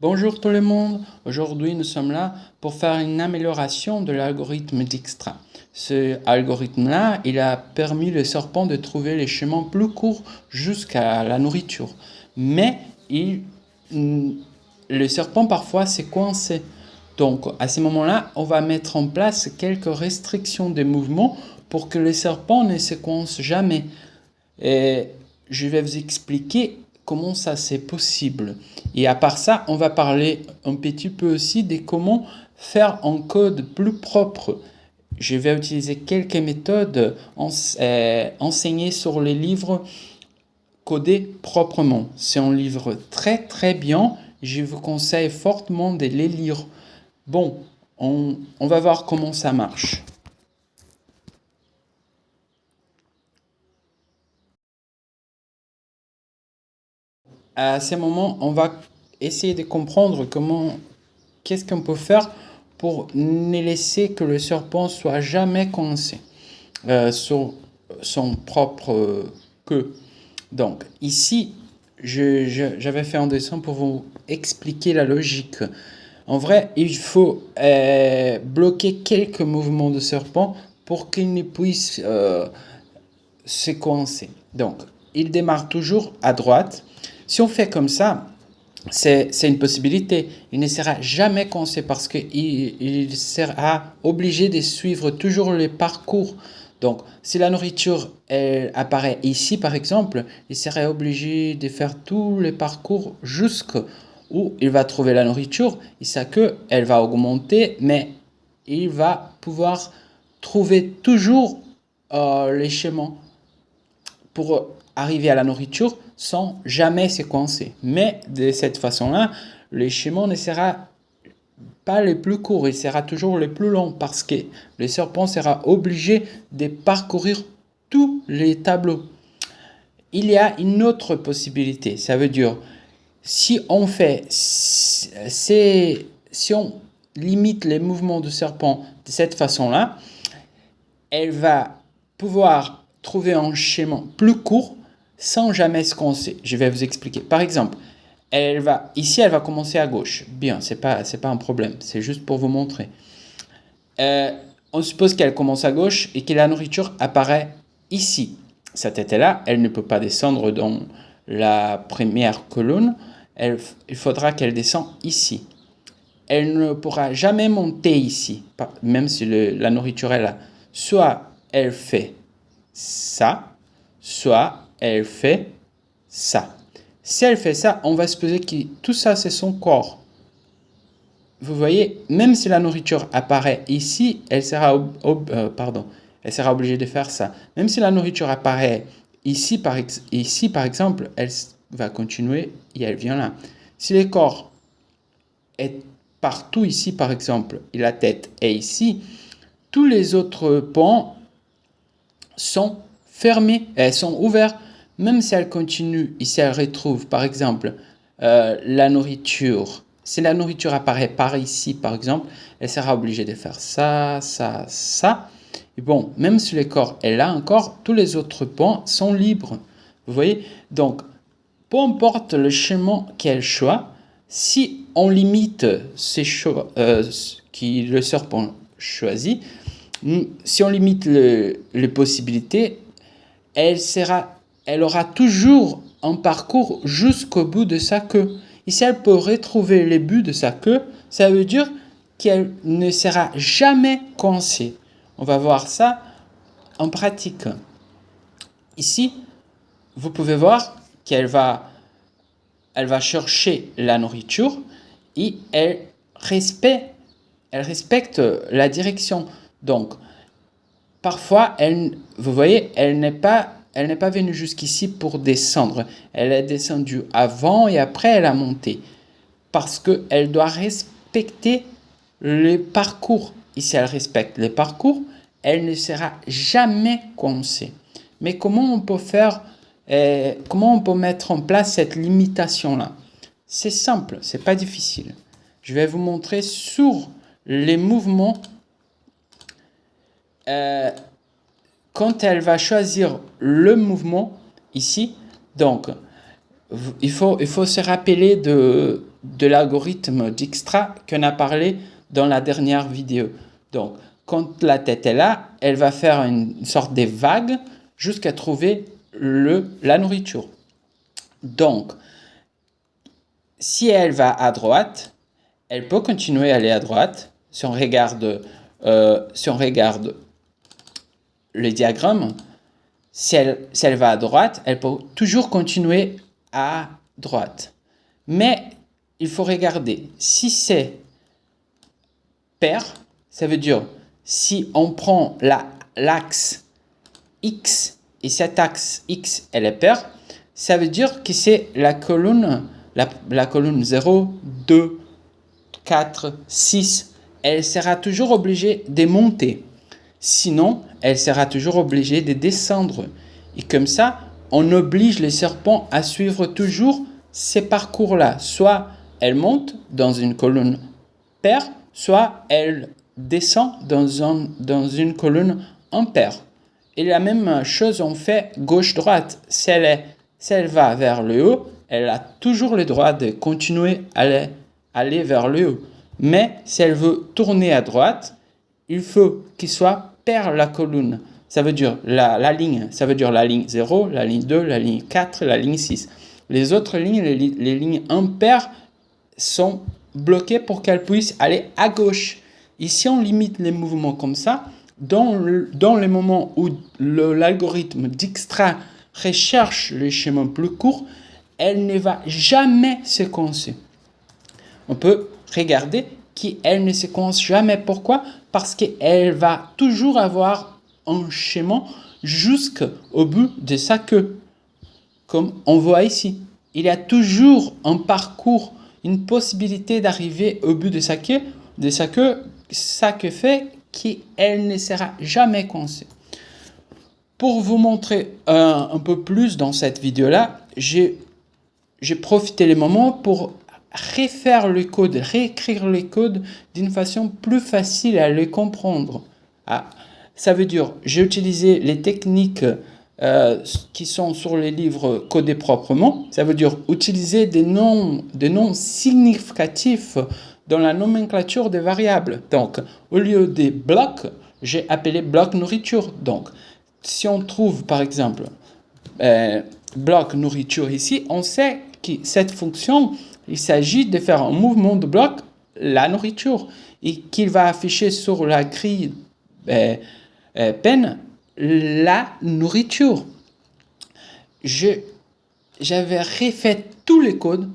Bonjour tout le monde, aujourd'hui nous sommes là pour faire une amélioration de l'algorithme Dijkstra. Ce algorithme-là, il a permis le serpent de trouver les chemins plus courts jusqu'à la nourriture. Mais le serpent parfois s'est coincé. Donc à ce moment-là, on va mettre en place quelques restrictions de mouvement pour que le serpent ne se coince jamais. Et je vais vous expliquer comment ça c'est possible. Et à part ça, on va parler un petit peu aussi de comment faire un code plus propre. Je vais utiliser quelques méthodes enseignées sur les livres codés proprement. C'est un livre très très bien. Je vous conseille fortement de les lire. Bon, on va voir comment ça marche. À ce moment, on va essayer de comprendre qu'est-ce qu'on peut faire pour ne laisser que le serpent soit jamais coincé sur son propre queue. Donc ici, j'avais fait un dessin pour vous expliquer la logique. En vrai, il faut bloquer quelques mouvements de serpent pour qu'il ne puisse se coincer. Donc, il démarre toujours à droite. Si on fait comme ça, c'est une possibilité. Il ne sera jamais coincé parce qu'il sera obligé de suivre toujours le parcours. Donc, si la nourriture elle apparaît ici, par exemple, il serait obligé de faire tout le parcours jusqu'où il va trouver la nourriture. Et sa queue, elle va augmenter, mais il va pouvoir trouver toujours les chemins pour arriver à la nourriture sans jamais se coincer. Mais de cette façon-là, le chemin ne sera pas le plus court, il sera toujours le plus long parce que le serpent sera obligé de parcourir tous les tableaux. Il y a une autre possibilité, ça veut dire si on fait, si on limite les mouvements du serpent de cette façon-là, elle va pouvoir trouver un schéma plus court sans jamais se coincer. Je vais vous expliquer. Par exemple, ici, elle va commencer à gauche. Bien, c'est pas un problème. C'est juste pour vous montrer. On suppose qu'elle commence à gauche et que la nourriture apparaît ici. Cette tête-là, elle ne peut pas descendre dans la première colonne. Il faudra qu'elle descende ici. Elle ne pourra jamais monter ici, même si la nourriture est là. Soit elle fait ça, soit elle fait ça. Si elle fait ça, on va supposer que tout ça, c'est son corps. Vous voyez, même si la nourriture apparaît ici, elle sera obligée de faire ça. Même si la nourriture apparaît ici, par exemple, elle va continuer et elle vient là. Si le corps est partout ici, par exemple, et la tête est ici, tous les autres ponts sont fermés, elles sont ouverts, même si elle continue et si elle retrouve, par exemple, la nourriture. Si la nourriture apparaît par ici, par exemple, elle sera obligée de faire ça, ça, ça. Et bon, même si le corps est là encore, tous les autres ponts sont libres. Vous voyez? Donc, peu importe le chemin qu'elle choisit, si on limite ces choix qui le serpent choisit, si on limite les possibilités, elle aura toujours un parcours jusqu'au bout de sa queue. Et si elle peut retrouver les buts de sa queue, ça veut dire qu'elle ne sera jamais coincée. On va voir ça en pratique. Ici, vous pouvez voir elle va chercher la nourriture et elle respecte la direction. Donc, parfois, vous voyez, elle n'est pas venue jusqu'ici pour descendre. Elle est descendue avant et après elle a monté. Parce qu'elle doit respecter le parcours. Et si elle respecte le parcours, elle ne sera jamais coincée. Mais comment on peut mettre en place cette limitation-là? C'est simple, c'est pas difficile. Je vais vous montrer sur les mouvements. Quand elle va choisir le mouvement ici, donc il faut se rappeler de l'algorithme Dijkstra qu'on a parlé dans la dernière vidéo. Donc, quand la tête est là, elle va faire une sorte de vague jusqu'à trouver la nourriture. Donc, si elle va à droite, elle peut continuer à aller à droite. Si on regarde le diagramme, si elle va à droite, elle peut toujours continuer à droite. Mais il faut regarder, si c'est pair, ça veut dire si on prend l'axe X et cet axe X, elle est paire, ça veut dire que c'est la colonne 0, 2, 4, 6, elle sera toujours obligée de monter. Sinon, elle sera toujours obligée de descendre. Et comme ça, on oblige les serpents à suivre toujours ces parcours-là. Soit elle monte dans une colonne paire, soit elle descend dans une colonne impaire. Et la même chose on fait gauche-droite. Si elle va vers le haut, elle a toujours le droit de continuer à aller vers le haut. Mais si elle veut tourner à droite, il faut qu'il soit pair la colonne. Ça veut dire la ligne. Ça veut dire la ligne 0, la ligne 2, la ligne 4, la ligne 6. Les autres lignes, les lignes impaires, sont bloquées pour qu'elles puissent aller à gauche. Et si on limite les mouvements comme ça, dans les moments où l'algorithme Dijkstra recherche les chemins plus courts, elle ne va jamais se coincer. On peut regarder qu'elle ne se coince jamais. Pourquoi? Parce qu'elle va toujours avoir un chemin jusqu'au bout de sa queue. Comme on voit ici. Il y a toujours un parcours, une possibilité d'arriver au bout de sa queue, ça que fait qu'elle ne sera jamais coincée. Pour vous montrer un peu plus dans cette vidéo-là, j'ai profité les moments pour refaire le code, réécrire les codes d'une façon plus facile à les comprendre. Ça veut dire, j'ai utilisé les techniques qui sont sur les livres codés proprement. Ça veut dire utiliser des noms significatifs dans la nomenclature des variables. Donc, au lieu des blocs, j'ai appelé bloc nourriture. Donc, si on trouve par exemple bloc nourriture ici, on sait que cette fonction, il s'agit de faire un mouvement de bloc, la nourriture, et qu'il va afficher sur la grille peine la nourriture. J'avais refait tous les codes,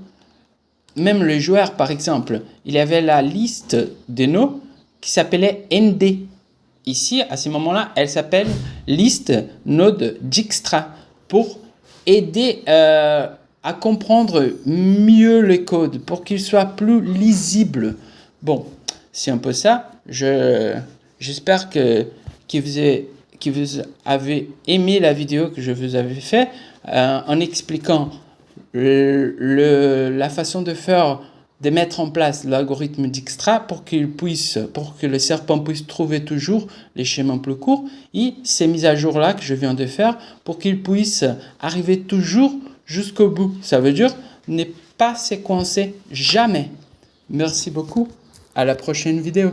même le joueur par exemple, il y avait la liste des noms qui s'appelait ND. Ici, à ce moment-là, elle s'appelle liste node Dijkstra pour aider à comprendre mieux les codes, pour qu'ils soient plus lisibles. Bon, c'est un peu ça. J'espère que vous avez aimé la vidéo que je vous avais fait en expliquant la façon de faire, de mettre en place l'algorithme Dijkstra pour que le serpent puisse trouver toujours les chemins plus courts, et ces mises à jour là que je viens de faire pour qu'il puisse arriver toujours jusqu'au bout. Ça veut dire ne pas se coincer jamais. Merci beaucoup. À la prochaine vidéo.